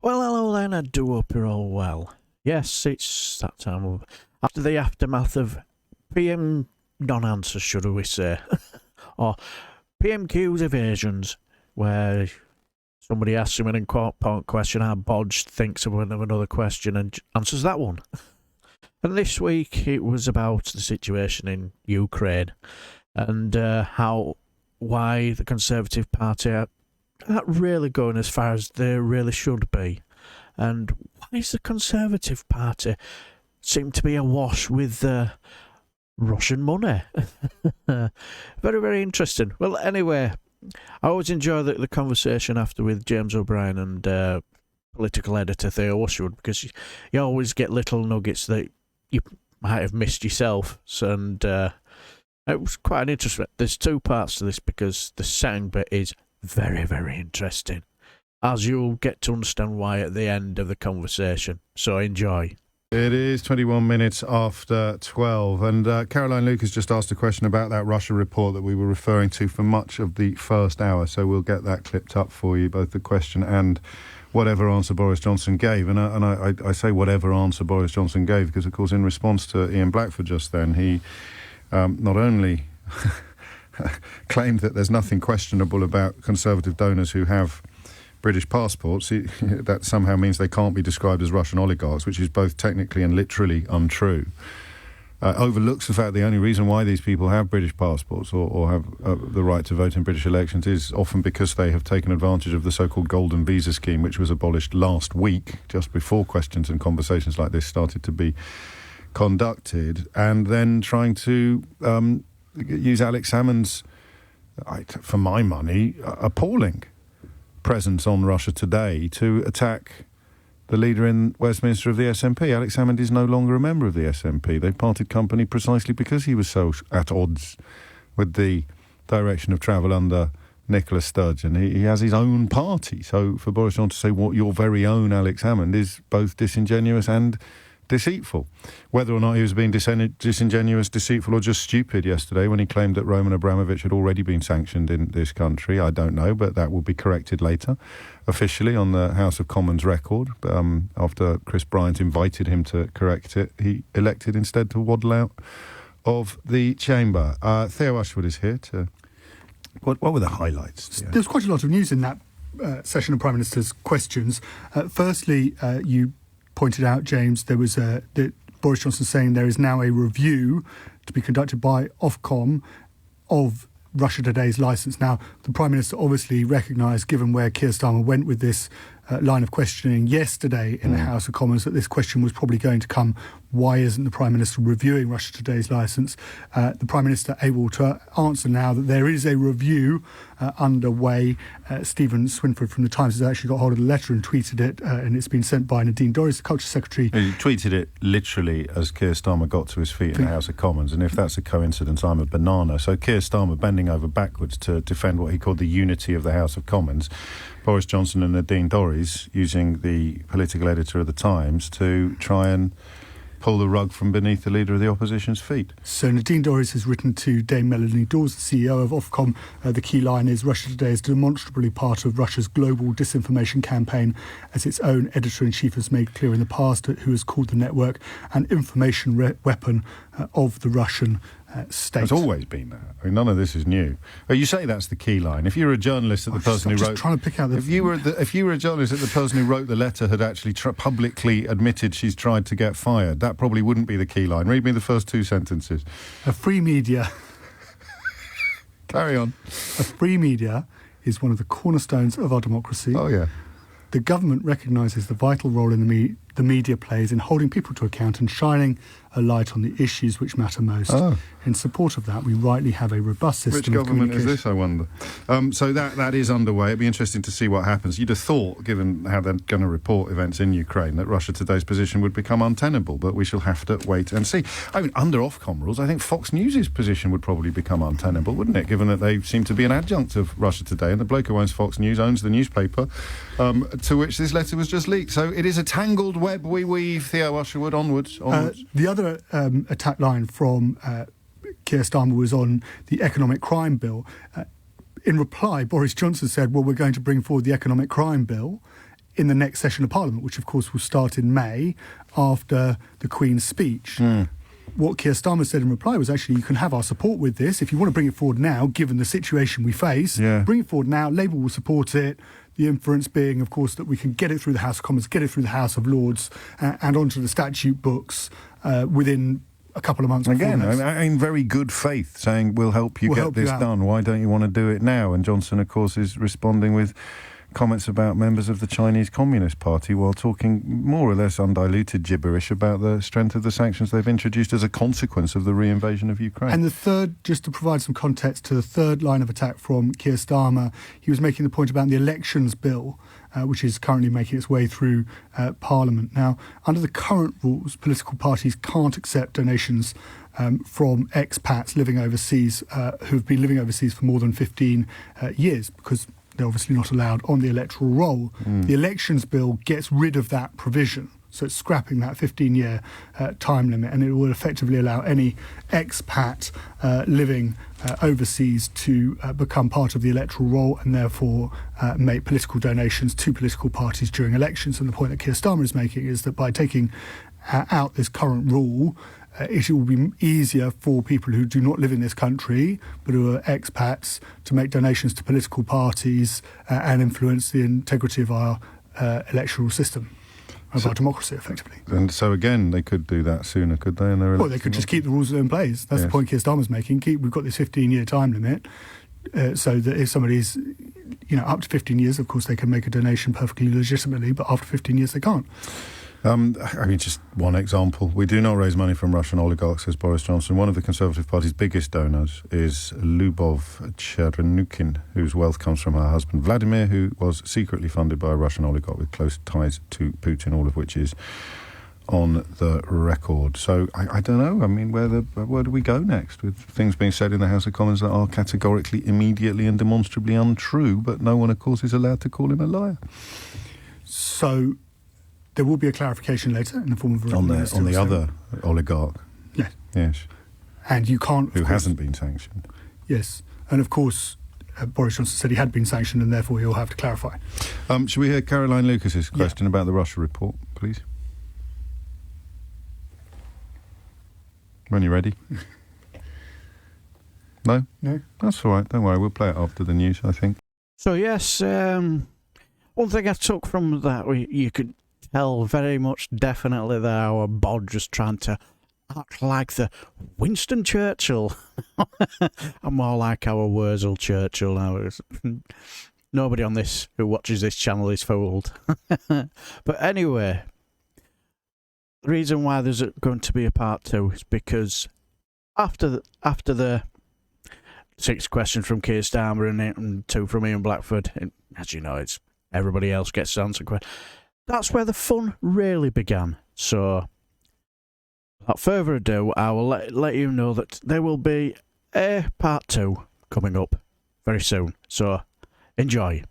Well, hello then, I do hope you're all well. Yes, it's that time of... After the aftermath of PM non-answers, should we say, or PMQ's evasions, where somebody asks him an important question, our Bodge thinks of another question and answers that one. And this week it was about the situation in Ukraine and why the Conservative Party are not really going as far as they really should be. And why is the Conservative Party seem to be awash with Russian money? Very, very interesting. Well, anyway, I always enjoy the conversation after with James O'Brien and political editor Theo Usherwood, because you always get little nuggets that you might have missed yourself. And it was quite an interesting... There's two parts to this because the second bit is very, very interesting, as you'll get to understand why at the end of the conversation. So enjoy. It is 21 minutes after 12, and Caroline Luke has just asked a question about that Russia report that we were referring to for much of the first hour, so we'll get that clipped up for you, both the question and whatever answer Boris Johnson gave. And I say whatever answer Boris Johnson gave because, of course, in response to Ian Blackford just then, he not only claimed that there's nothing questionable about Conservative donors who have British passports, that somehow means they can't be described as Russian oligarchs, which is both technically and literally untrue. Overlooks the fact the only reason why these people have British passports or have the right to vote in British elections is often because they have taken advantage of the so-called golden visa scheme, which was abolished last week, just before questions and conversations like this started to be conducted, and then trying to use Alex Salmond's, for my money, appalling presence on Russia Today to attack the leader in Westminster of the SNP. Alex Salmond is no longer a member of the SNP. They parted company precisely because he was so at odds with the direction of travel under Nicola Sturgeon. He has his own party. So for Boris Johnson to say what your very own Alex Salmond is both disingenuous and deceitful. Whether or not he was being disingenuous, deceitful or just stupid yesterday when he claimed that Roman Abramovich had already been sanctioned in this country, I don't know, but that will be corrected later officially on the House of Commons record. After Chris Bryant invited him to correct it, he elected instead to waddle out of the chamber. Theo Usherwood is here to... What were the highlights? There was quite a lot of news in that session of Prime Minister's questions. Firstly, you pointed out, James, there was that Boris Johnson saying there is now a review to be conducted by Ofcom of Russia Today's licence. Now, the Prime Minister obviously recognised, given where Keir Starmer went with this line of questioning yesterday in the House of Commons, that this question was probably going to come. Why isn't the Prime Minister reviewing Russia Today's licence? The Prime Minister able to answer now that there is a review underway. Stephen Swinford from The Times has actually got hold of the letter and tweeted it, and it's been sent by Nadine Dorries, the Culture Secretary. He tweeted it literally as Keir Starmer got to his feet in the House of Commons, and if that's a coincidence, I'm a banana. So Keir Starmer bending over backwards to defend what he called the unity of the House of Commons, Boris Johnson and Nadine Dorries using the political editor of The Times to try and pull the rug from beneath the leader of the opposition's feet. So Nadine Dorries has written to Dame Melanie Dawes, the CEO of Ofcom. The key line is Russia Today is demonstrably part of Russia's global disinformation campaign, as its own editor-in-chief has made clear in the past, who has called the network an information weapon of the Russian state. It's always been that. I mean, none of this is new. You say that's the key line. If you were a journalist that the person who wrote... trying to pick out the... If you were a journalist that the person who wrote the letter had actually publicly admitted she's tried to get fired, that probably wouldn't be the key line. Read me the first two sentences. A free media... Carry on. A free media is one of the cornerstones of our democracy. Oh, yeah. The government recognises the vital role the media plays in holding people to account and shining a light on the issues which matter most. Oh. In support of that, we rightly have a robust system Which of government communication. is this, I wonder? So that is underway. It'd be interesting to see what happens. You'd have thought, given how they're going to report events in Ukraine, that Russia Today's position would become untenable, but we shall have to wait and see. I mean, under Ofcom rules, I think Fox News' position would probably become untenable, wouldn't it, given that they seem to be an adjunct of Russia Today, and the bloke who owns Fox News owns the newspaper to which this letter was just leaked. So it is a tangled web we weave. Theo Usherwood, onwards. The other attack line from Keir Starmer was on the economic crime bill. In reply, Boris Johnson said, well, we're going to bring forward the economic crime bill in the next session of Parliament, which of course will start in May after the Queen's speech. What Keir Starmer said in reply was actually, you can have our support with this. If you want to bring it forward now, given the situation we face, bring it forward now. Labour will support it. The inference being, of course, that we can get it through the House of Commons, get it through the House of Lords, and onto the statute books within a couple of months. Again, in very good faith, saying we'll help you get this done. Why don't you want to do it now? And Johnson, of course, is responding with comments about members of the Chinese Communist Party while talking more or less undiluted gibberish about the strength of the sanctions they've introduced as a consequence of the re-invasion of Ukraine. And the third, just to provide some context to the third line of attack from Keir Starmer, he was making the point about the elections bill, which is currently making its way through Parliament. Now, under the current rules, political parties can't accept donations from expats living overseas who've been living overseas for more than 15 years, because they're obviously not allowed on the electoral roll. The elections bill gets rid of that provision. So it's scrapping that 15-year time limit, and it will effectively allow any expat living overseas to become part of the electoral roll and therefore make political donations to political parties during elections. And the point that Keir Starmer is making is that by taking out this current rule, it will be easier for people who do not live in this country but who are expats to make donations to political parties and influence the integrity of our electoral system, of our democracy, effectively. And so, again, they could do that sooner, could they? Well, they could just keep the rules in place. That's the point Keir Starmer's making. We've got this 15-year time limit, so that if somebody's up to 15 years, of course, they can make a donation perfectly legitimately, but after 15 years, they can't. Just one example. We do not raise money from Russian oligarchs, says Boris Johnson. One of the Conservative Party's biggest donors is Lyubov Chernukin, whose wealth comes from her husband Vladimir, who was secretly funded by a Russian oligarch with close ties to Putin, all of which is on the record. So I don't know. I mean, where do we go next with things being said in the House of Commons that are categorically, immediately and demonstrably untrue, but no one, of course, is allowed to call him a liar? So there will be a clarification later in the form of a on the other oligarch. Yes. And you can't... Who hasn't been sanctioned. Yes. And of course, Boris Johnson said he had been sanctioned and therefore he'll have to clarify. Should we hear Caroline Lucas's question about the Russia report, please? When you're ready. No? No. That's all right. Don't worry. We'll play it after the news, I think. So, yes, one thing I took from that, you could tell very much definitely that our bod just trying to act like the Winston Churchill. I'm more like our Wurzel Churchill now. Nobody on this who watches this channel is fooled. But anyway, the reason why there's going to be a part 2 is because after the 6 questions from Keir Starmer and 2 from Ian Blackford, and as you know, it's everybody else gets to answer questions. That's where the fun really began. So, without further ado, I will let you know that there will be a part 2 coming up very soon. So, enjoy.